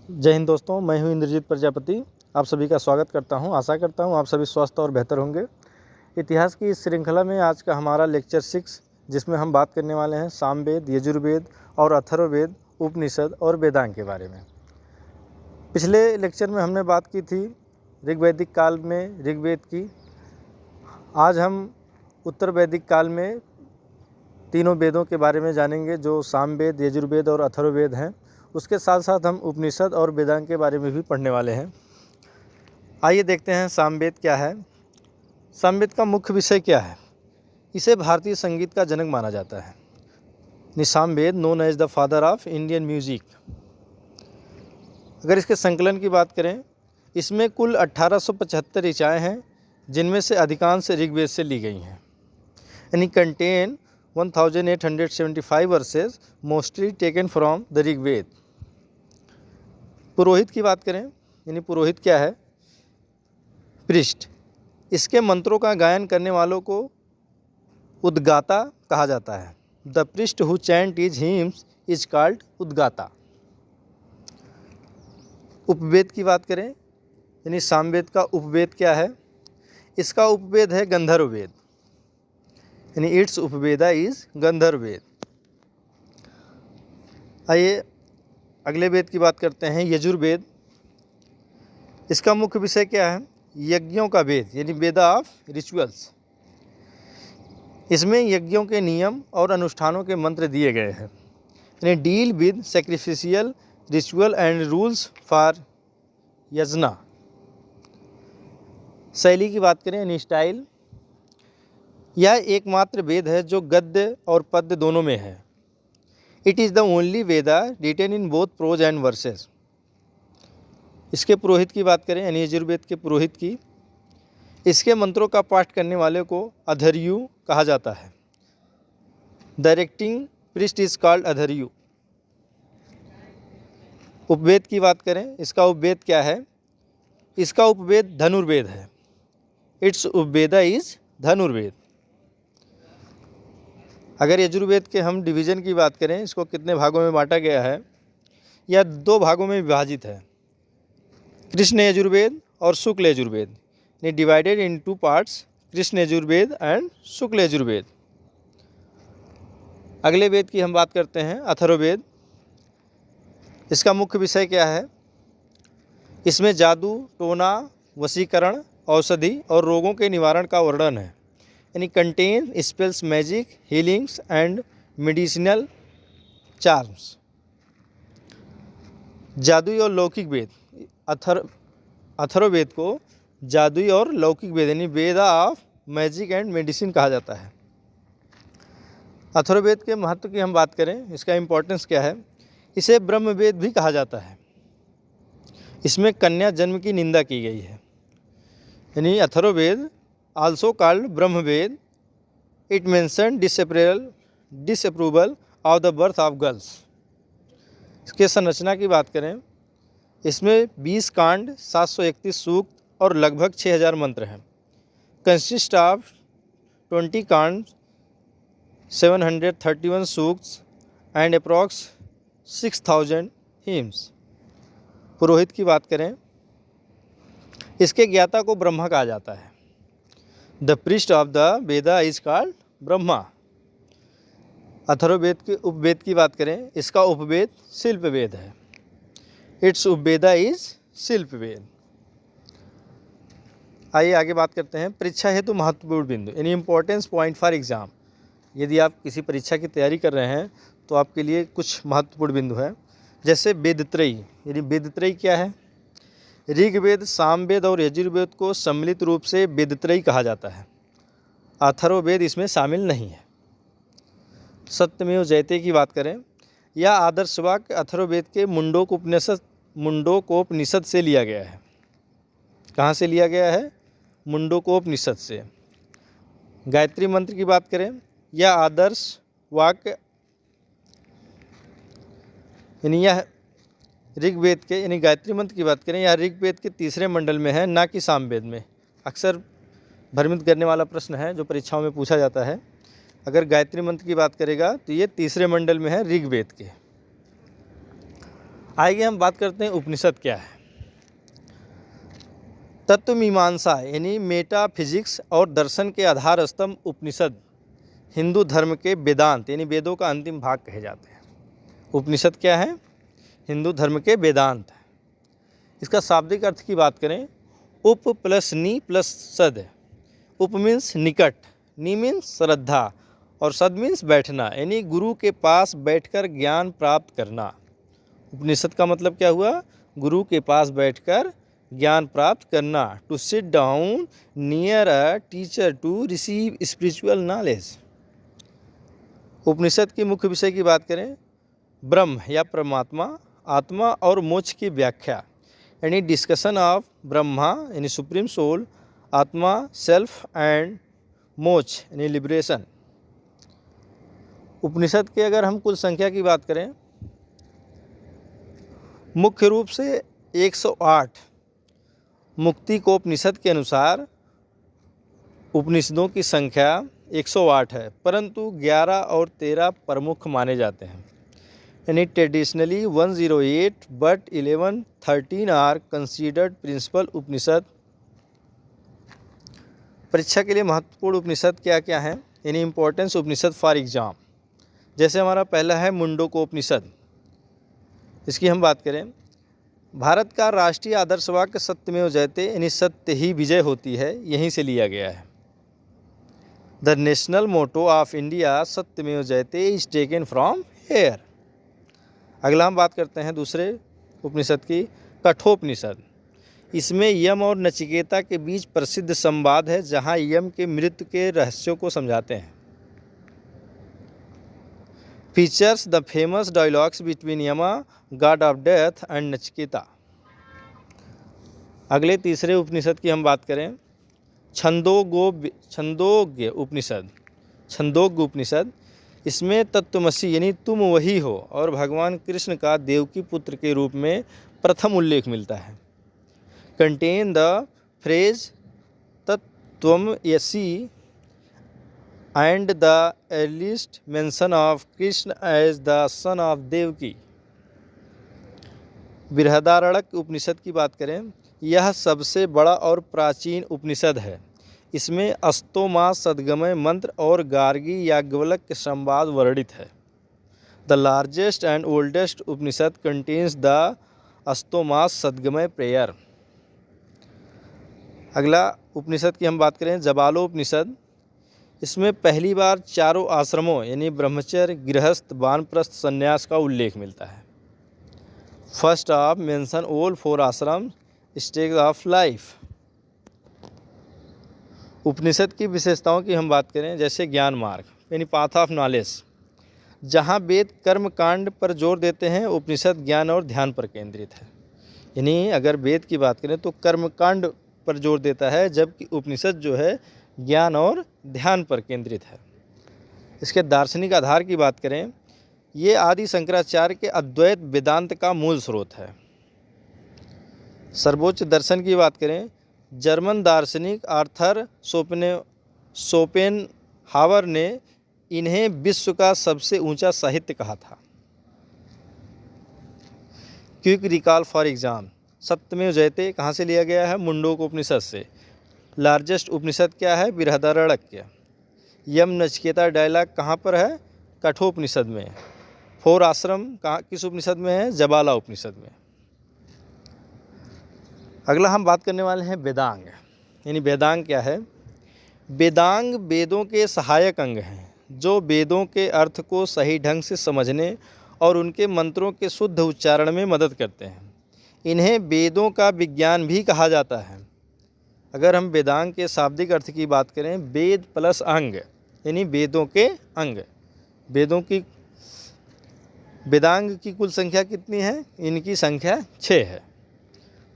जय हिंद दोस्तों, मैं हूं इंद्रजीत प्रजापति। आप सभी का स्वागत करता हूं। आशा करता हूं आप सभी स्वस्थ और बेहतर होंगे। इतिहास की इस श्रृंखला में आज का हमारा लेक्चर 6, जिसमें हम बात करने वाले हैं सामवेद, यजुर्वेद और अथर्ववेद, उपनिषद और वेदांग के बारे में। पिछले लेक्चर में हमने बात की थी ऋग्वैदिक काल में ऋग्वेद की। आज हम उत्तर वैदिक काल में तीनों वेदों के बारे में जानेंगे, जो सामवेद, यजुर्वेद और अथर्ववेद हैं। उसके साथ साथ हम उपनिषद और वेदांग के बारे में भी पढ़ने वाले हैं। आइए देखते हैं सामवेद क्या है। सामवेद का मुख्य विषय क्या है। इसे भारतीय संगीत का जनक माना जाता है। Samaveda known as the father of Indian music. अगर इसके संकलन की बात करें, इसमें कुल 1875 ऋचाएँ हैं, जिनमें से अधिकांश ऋग्वेद से ली गई हैं। यानी contain 1875 verses mostly taken from the Rigveda. पुरोहित की बात करें, यानी पुरोहित क्या है, पृष्ठ। इसके मंत्रों का गायन करने वालों को उद्गाता कहा जाता है। The priest who chant is hymns is called Udgata. उपवेद की बात करें, यानी सामवेद का उपवेद क्या है। इसका उपवेद है गंधर्व वेद, यानी इट्स उपवेदा इज गंधर्व वेद। आइए अगले वेद की बात करते हैं, यजुर्वेद। इसका मुख्य विषय क्या है, यज्ञों का वेद, यानी वेदा ऑफ रिचुअल्स। इसमें यज्ञों के नियम और अनुष्ठानों के मंत्र दिए गए हैं। यानी deal with sacrificial ritual and rules for यजना। शैली की बात करें, यानी स्टाइल, यह एकमात्र वेद है जो गद्य और पद्य दोनों में है। It is the only Veda written in both prose and verses. इसके पुरोहित की बात करें, यानी यजुर्वेद के पुरोहित की, इसके मंत्रों का पाठ करने वाले को अधर्यु कहा जाता है। Directing priest is called Adhvaryu. उपवेद की बात करें, इसका उपवेद क्या है। इसका उपवेद धनुर्वेद है। It's Upaveda is Dhanurveda. अगर यजुर्वेद के हम डिवीज़न की बात करें, इसको कितने भागों में बांटा गया है, यह 2 भागों में विभाजित है, कृष्ण यजुर्वेद और शुक्ल यजुर्वेद। यानी divided in 2 parts, Krishna Yajurveda and Shukla Yajurveda. अगले वेद की हम बात करते हैं, अथर्ववेद। इसका मुख्य विषय क्या है। इसमें जादू, टोना, वशीकरण, औषधि और रोगों के निवारण का वर्णन है। यानी contain spells, magic, healings and medicinal charms. जादुई और लौकिक वेद। अथर्ववेद को जादुई और लौकिक वेद, यानी वेदा ऑफ मैजिक एंड मेडिसिन कहा जाता है। अथर्ववेद के महत्व की हम बात करें, इसका इम्पोर्टेंस क्या है। इसे ब्रह्मवेद भी कहा जाता है। इसमें कन्या जन्म की निंदा की गई है। यानी Atharvaveda also called ब्रह्मवेद, it mentioned disapproval of the birth of girls। इसके संरचना की बात करें, इसमें 20 कांड, 731 सूक्त और लगभग 6000 मंत्र हैं। कंसिस्ट ऑफ 20 कांड, 731 सूक्ट्स एंड अप्रॉक्स 6000 हिम्स। पुरोहित की बात करें, इसके ज्ञाता को ब्रह्मा कहा जाता है। The priest of the Veda is called Brahma. Atharvaveda के उपवेद की बात करें, इसका उपवेद शिल्पवेद है। It's Upaveda is Shilpaveda. आइए आगे बात करते हैं, परीक्षा हेतु महत्वपूर्ण बिंदु, यानी इंपॉर्टेंस पॉइंट फॉर एग्जाम। यदि आप किसी परीक्षा की तैयारी कर रहे हैं तो आपके लिए कुछ महत्वपूर्ण बिंदु है। जैसे वेदत्रयी, यानी वेदत्रयी क्या है। ऋग्वेद, सामवेद और यजुर्वेद को सम्मिलित रूप से वेदत्रयी कहा जाता है। अथर्ववेद इसमें शामिल नहीं है। सत्यमेव जयते की बात करें, यह आदर्श वाक्य अथर्ववेद के मुंडकोपनिषद से लिया गया है। कहाँ से लिया गया है, मुंडकोपनिषद से। गायत्री मंत्र की बात करें, यह आदर्श वाक्य, यानी यह ऋग्वेद के, यानी गायत्री मंत्र की बात करें, यह ऋग्वेद के 3रे मंडल में है, ना कि सामवेद में। अक्सर भ्रमित करने वाला प्रश्न है जो परीक्षाओं में पूछा जाता है। अगर गायत्री मंत्र की बात करेगा तो ये 3रे मंडल में है ऋग्वेद के। आइए हम बात करते हैं उपनिषद क्या है। तत्व मीमांसा यानी मेटाफिजिक्स और दर्शन के आधार स्तंभ उपनिषद हिंदू धर्म के वेदांत यानी वेदों का अंतिम भाग कहे जाते हैं। उपनिषद क्या है? हिंदू धर्म के वेदांत है। इसका शाब्दिक अर्थ की बात करें, उप प्लस नी प्लस सद। उप मीन्स निकट, नी मीन्स श्रद्धा और सद मीन्स बैठना, यानी गुरु के पास बैठकर ज्ञान प्राप्त करना। उपनिषद का मतलब क्या हुआ? गुरु के पास बैठकर ज्ञान प्राप्त करना। To sit down near a teacher to receive spiritual knowledge. उपनिषद के मुख्य विषय की बात करें, ब्रह्म या परमात्मा, आत्मा और मोक्ष की व्याख्या, यानी डिस्कशन ऑफ ब्रह्मा यानी सुप्रीम सोल, आत्मा सेल्फ एंड मोक्ष यानी लिबरेशन। उपनिषद के अगर हम कुल संख्या की बात करें, मुख्य रूप से 108 मुक्तिकोपनिषद के अनुसार उपनिषदों की संख्या 108 है, परंतु 11 और 13 प्रमुख माने जाते हैं, यानी traditionally 108 but 11, 13 are considered principal Upanishad. परीक्षा के लिए महत्वपूर्ण उपनिषद क्या क्या हैं, यानी इम्पोर्टेंस उपनिषद फॉर एग्जाम। जैसे हमारा पहला है मुंडकोपनिषद। इसकी हम बात करें, भारत का राष्ट्रीय आदर्श वाक्य सत्यमेव जयते यानी सत्य ही विजय होती है, यहीं से लिया गया है। The national motto of India सत्यमेव जयते इज टेकन फ्रॉम हेयर। अगला हम बात करते हैं दूसरे उपनिषद की, कठोपनिषद। इसमें यम और नचिकेता के बीच प्रसिद्ध संवाद है, जहां यम के मृत्यु के रहस्यों को समझाते हैं। Features the famous dialogues between Yama god of death and Nachiketa. अगले तीसरे उपनिषद की हम बात करें, छंदोग्य उपनिषद। छंदोग्य उपनिषद, इसमें तत्वमसि यानी तुम वही हो और भगवान कृष्ण का देवकी पुत्र के रूप में प्रथम उल्लेख मिलता है। Contain the phrase Tattvamasi and the earliest mention of Krishna as the son of Devaki। Brihadaranyaka Upanishad की बात करें, यह सबसे बड़ा और प्राचीन उपनिषद है। इसमें अस्तोमा सद्गमय मंत्र और गार्गी याज्ञवल्क्य के संवाद वर्णित है। The largest and oldest Upanishad contains the Asatoma Sadgamaya prayer. अगला उपनिषद की हम बात करें, जबालोपनिषद। इसमें पहली बार चारों आश्रमों यानी ब्रह्मचर्य, गृहस्थ, वानप्रस्थ, संन्यास का उल्लेख मिलता है। फर्स्ट ऑफ मेंशन ऑल 4 आश्रम स्टेज ऑफ लाइफ। उपनिषद की विशेषताओं की हम बात करें, जैसे ज्ञान मार्ग यानी पाथ ऑफ नॉलेज। जहाँ वेद कर्म कांड पर जोर देते हैं, उपनिषद ज्ञान और ध्यान पर केंद्रित है। यानी अगर वेद की बात करें तो कर्म कांड पर जोर देता है, जबकि उपनिषद जो है ज्ञान और ध्यान पर केंद्रित है। इसके दार्शनिक आधार की बात करें, ये आदि शंकराचार्य के अद्वैत वेदांत का मूल स्रोत है। सर्वोच्च दर्शन की बात करें, जर्मन दार्शनिक आर्थर शोपेनहावर ने इन्हें विश्व का सबसे ऊंचा साहित्य कहा था। क्विक रिकॉल फॉर एग्जाम, सत्यमेव जयते कहाँ से लिया गया है? मुंडकोपनिषद से। लार्जेस्ट उपनिषद क्या है? बृहदारण्यक। यम नचिकेता डायलॉग कहाँ पर है? कठोपनिषद में। 4 आश्रम कहाँ किस उपनिषद में है? जबाला उपनिषद में। अगला हम बात करने वाले हैं वेदांग, यानी वेदांग क्या है? वेदांग वेदों के सहायक अंग हैं, जो वेदों के अर्थ को सही ढंग से समझने और उनके मंत्रों के शुद्ध उच्चारण में मदद करते हैं। इन्हें वेदों का विज्ञान भी कहा जाता है। अगर हम वेदांग के शाब्दिक अर्थ की बात करें, वेद प्लस अंग यानी वेदों के अंग। वेदांग की कुल संख्या कितनी है? इनकी संख्या 6 है।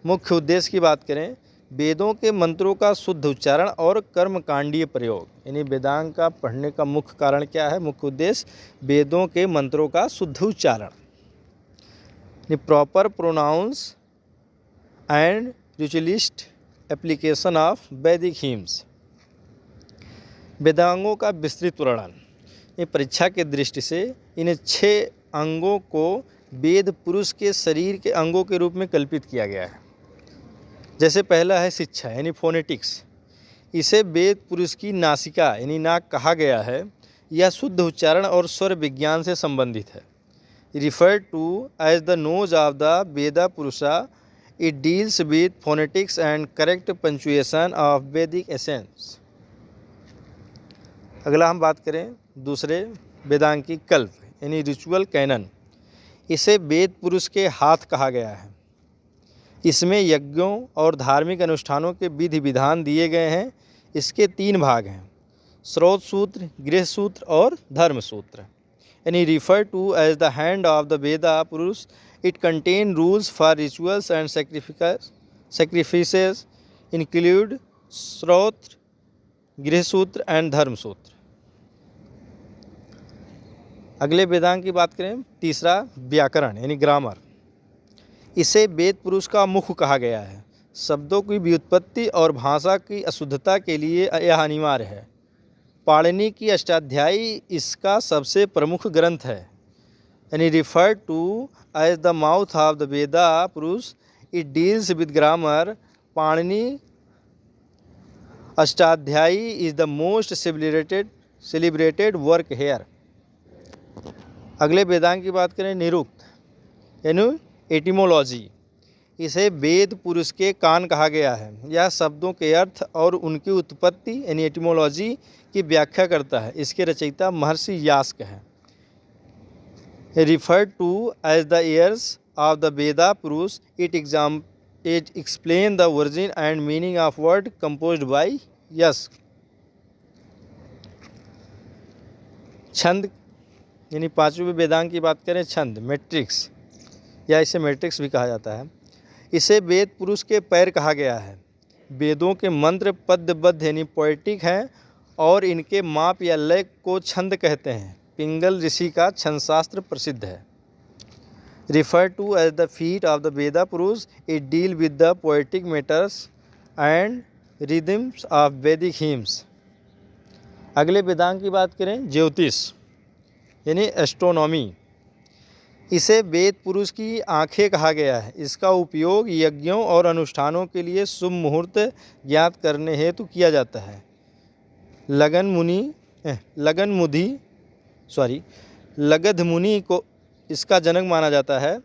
मुख्य उद्देश्य की बात करें, वेदों के मंत्रों का शुद्ध उच्चारण और कर्मकांडीय प्रयोग। यानी वेदांग का पढ़ने का मुख्य कारण क्या है? मुख्य उद्देश्य वेदों के मंत्रों का शुद्ध उच्चारण, proper pronounce and ritualist application of Vedic hymns. वेदांगों का विस्तृत वर्णन। ये परीक्षा के दृष्टि से इन्हें 6 अंगों को वेद पुरुष के शरीर के अंगों के रूप में कल्पित किया गया है। जैसे पहला है शिक्षा यानी फोनेटिक्स, इसे वेद पुरुष की नासिका यानी नाक कहा गया है। यह शुद्ध उच्चारण और स्वर विज्ञान से संबंधित है। Referred to as the nose of the Veda Purusha, it deals with phonetics and correct punctuation of Vedic essence. अगला हम बात करें दूसरे वेदांग की कल्प यानी रिचुअल कैनन, इसे वेद पुरुष के हाथ कहा गया है। इसमें यज्ञों और धार्मिक अनुष्ठानों के विधि विधान दिए गए हैं। इसके 3 भाग हैं, स्रोत सूत्र, गृह सूत्र और धर्म सूत्र। यानी refer to as the hand of the Veda Purusha, it contain rules for rituals and sacrifices include Shrauta, Grihya सूत्र एंड धर्म सूत्र। अगले वेदांग की बात करें, तीसरा व्याकरण यानी ग्रामर, इसे वेद पुरुष का मुख कहा गया है। शब्दों की व्युत्पत्ति और भाषा की अशुद्धता के लिए यह अनिवार्य है। पाणिनि की अष्टाध्यायी इसका सबसे प्रमुख ग्रंथ है। यानी refer to as the mouth of the Veda Purusha, it deals with grammar. Panini Ashtadhyayi is the most celebrated work here. अगले वेदांग की बात करें, निरुक्त यानी एटिमोलॉजी, इसे वेद पुरुष के कान कहा गया है। यह शब्दों के अर्थ और उनकी उत्पत्ति यानी एटिमोलॉजी की व्याख्या करता है। इसके रचयिता महर्षि यास्क हैं। Refer to as the ears of the Veda Purusha, it explain the origin and meaning of word composed by Yaska. छंद यानी 5वें वेदांग की बात करें, छंद मैट्रिक्स या इसे मैट्रिक्स भी कहा जाता है। इसे वेद पुरुष के पैर कहा गया है। वेदों के मंत्र पद्यबद्ध यानी पोएटिक हैं और इनके माप या लय को छंद कहते हैं। पिंगल ऋषि का छंद शास्त्र प्रसिद्ध है। Refer to as the feet of the Veda Purusha, it deal with the poetic matters and rhythms of Vedic hymns. अगले वेदांग की बात करें, ज्योतिष यानी एस्ट्रोनॉमी, इसे वेद पुरुष की आंखें कहा गया है। इसका उपयोग यज्ञों और अनुष्ठानों के लिए शुभ मुहूर्त ज्ञात करने हेतु किया जाता है। लगध मुनि को इसका जनक माना जाता है।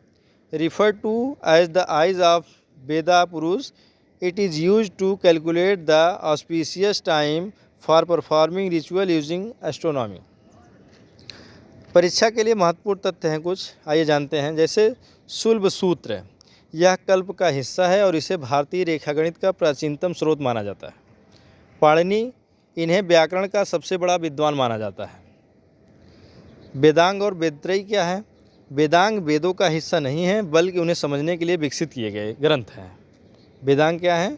Refer to as the eyes of Veda Purusha, it is use to calculate the auspicious time for performing ritual using astronomy. परीक्षा के लिए महत्वपूर्ण तथ्य हैं कुछ, आइए जानते हैं। जैसे शुल्ब सूत्र, यह कल्प का हिस्सा है और इसे भारतीय रेखागणित का प्राचीनतम स्रोत माना जाता है। पाणिनि, इन्हें व्याकरण का सबसे बड़ा विद्वान माना जाता है। वेदांग और वेदत्रयी क्या है? वेदांग वेदों का हिस्सा नहीं है बल्कि उन्हें समझने के लिए विकसित किए गए ग्रंथ हैं। वेदांग क्या है?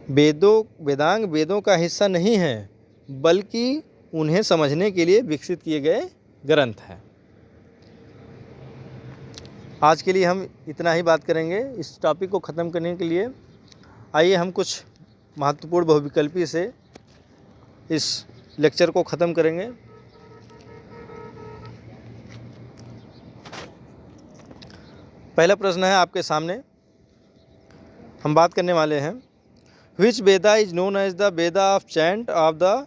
वेदांग वेदों का हिस्सा नहीं है बल्कि उन्हें समझने के लिए विकसित किए गए ग्रंथ हैं। आज के लिए हम इतना ही बात करेंगे। इस टॉपिक को ख़त्म करने के लिए आइए हम कुछ महत्वपूर्ण बहुविकल्पी से इस लेक्चर को ख़त्म करेंगे। पहला प्रश्न है आपके सामने, हम बात करने वाले हैं, which Veda is known as the Veda of chant of the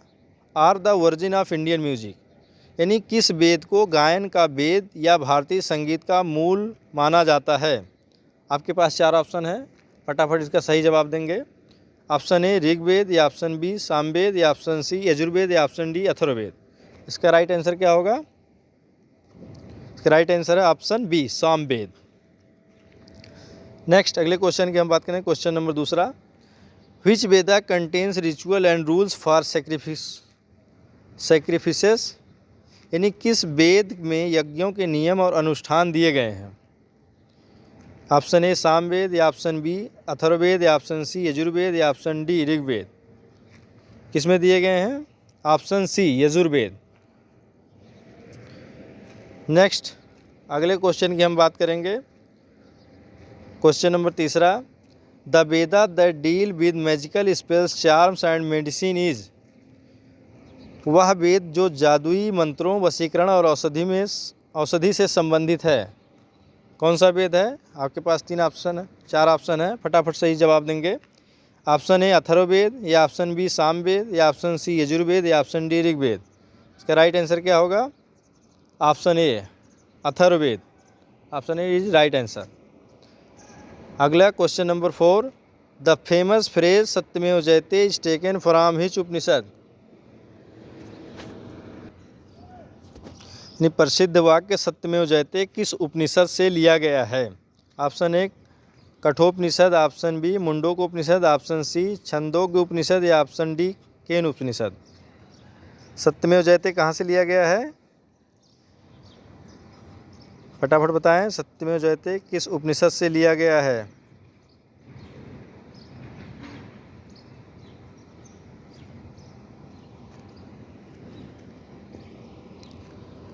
are the origin of Indian music. यानी किस वेद को गायन का वेद या भारतीय संगीत का मूल माना जाता है? आपके पास 4 ऑप्शन है, फटाफट इसका सही जवाब देंगे। ऑप्शन ए ऋग्वेद, या ऑप्शन बी सामवेद, या ऑप्शन सी यजुर्वेद, या ऑप्शन डी अथर्ववेद। इसका राइट आंसर क्या होगा? इसका राइट आंसर है ऑप्शन बी सामवेद। नेक्स्ट अगले क्वेश्चन की हम बात करें, question number 2, which Veda contains ritual and rules for sacrifices. यानी किस वेद में यज्ञों के नियम और अनुष्ठान दिए गए हैं? ऑप्शन ए सामवेद, या ऑप्शन बी अथर्ववेद, या ऑप्शन सी यजुर्वेद, या ऑप्शन डी ऋग्वेद। किस में दिए गए हैं? Option C Yajurveda. नेक्स्ट अगले क्वेश्चन की हम बात करेंगे, question number 3, the Veda that deal with magical spells charms and medicine is. वह वेद जो जादुई मंत्रों, वशीकरण और औषधि से संबंधित है? कौन सा वेद है? आपके पास 3 ऑप्शन है, 4 ऑप्शन है, फटाफट सही जवाब देंगे। ऑप्शन ए अथर्ववेद, या ऑप्शन बी सामवेद, या ऑप्शन सी यजुर्वेद, या ऑप्शन डी ऋग्वेद। इसका राइट आंसर क्या होगा? Option A Atharvaveda. Option A is right answer. अगला question number 4, the famous phrase Satyameva जयते is taken from which Upanishad? प्रसिद्ध वाक्य सत्यमेव जयते किस उपनिषद से लिया गया है? Option A Kathopanishad, option B Mundak Upanishad, option C Chandogya Upanishad, या ऑप्शन डी केन उपनिषद। सत्यमेव जयते कहाँ से लिया गया है? फटाफट बताएं, सत्यमेव जयते किस उपनिषद से लिया गया है?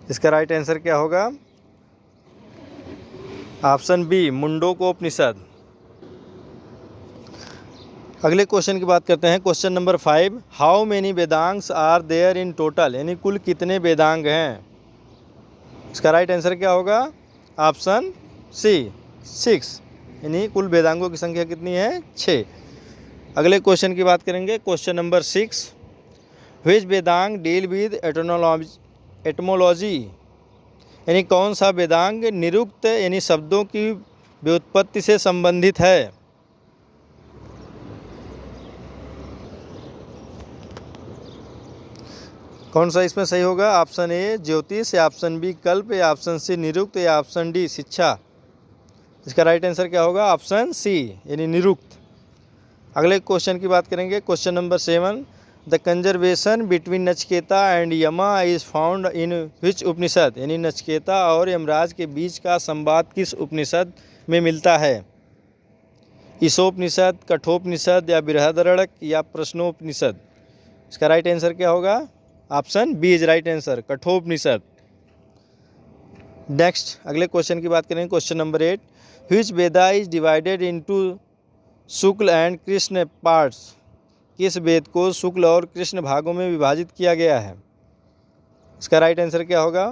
इसका राइट आंसर क्या होगा? Option B Mundakopanishad. अगले क्वेश्चन की बात करते हैं, question number 5, how many Vedangs are there in total? यानी कुल कितने वेदांग हैं? इसका राइट आंसर क्या होगा? ऑप्शन सी 6, यानी कुल वेदांगों की संख्या कितनी है? 6। अगले क्वेश्चन की बात करेंगे, question number 6, which Vedang deal with etymology? यानी कौन सा वेदांग निरुक्त यानी शब्दों की व्युत्पत्ति से संबंधित है? कौन सा इसमें सही होगा? ऑप्शन ए ज्योतिष, या ऑप्शन बी कल्प, या ऑप्शन सी निरुक्त, या ऑप्शन डी शिक्षा। इसका राइट आंसर क्या होगा? ऑप्शन सी यानी निरुक्त। अगले क्वेश्चन की बात करेंगे, question number 7, the conservation between Nachiketa and यमा इज फाउंड इन विच उपनिषद? यानी नचकेता और यमराज के बीच का संवाद किस उपनिषद में मिलता है? ईशोपनिषद, कठोपनिषद, या बृहदारण्यक, या प्रश्नोपनिषद। इसका राइट आंसर क्या होगा? Option B is right answer, Kathopanishad. Next अगले क्वेश्चन की बात करेंगे, question number 8, which Veda is divided into Shukla and Krishna parts? किस वेद को शुक्ल और कृष्ण भागों में विभाजित किया गया है? इसका राइट आंसर क्या होगा?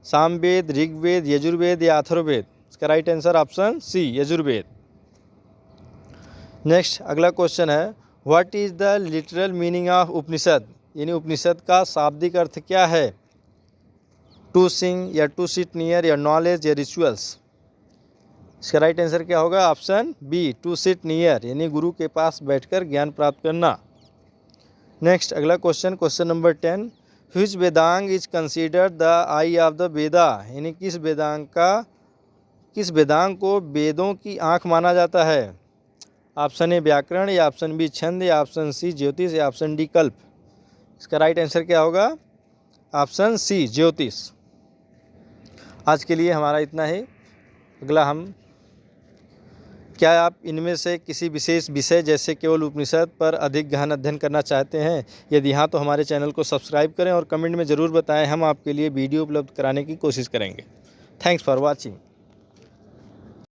सामवेद, ऋग्वेद, यजुर्वेद, या अथर्ववेद। इसका right answer option C Yajurveda. Next अगला क्वेश्चन है, what is the literal meaning of Upanishad? यानी उपनिषद का शाब्दिक अर्थ क्या है? टू सिंग, या टू सिट नियर, या नॉलेज, या रिचुअल्स। इसका राइट आंसर क्या होगा? Option B to sit near, यानी गुरु के पास बैठकर ज्ञान प्राप्त करना। नेक्स्ट अगला question, question number 10, which Vedanga is considered the eye of the Veda? यानी किस वेदांग को वेदों की आँख माना जाता है? ऑप्शन ए व्याकरण, या ऑप्शन बी छंद, या ऑप्शन सी ज्योतिष, या ऑप्शन डी कल्प। इसका राइट आंसर क्या होगा? ऑप्शन सी ज्योतिष। आज के लिए हमारा इतना ही। अगला क्या आप इनमें से किसी विशेष विषय जैसे केवल उपनिषद पर अधिक गहन अध्ययन करना चाहते हैं? यदि हाँ तो हमारे चैनल को सब्सक्राइब करें और कमेंट में ज़रूर बताएं, हम आपके लिए वीडियो उपलब्ध कराने की कोशिश करेंगे। Thanks for watching.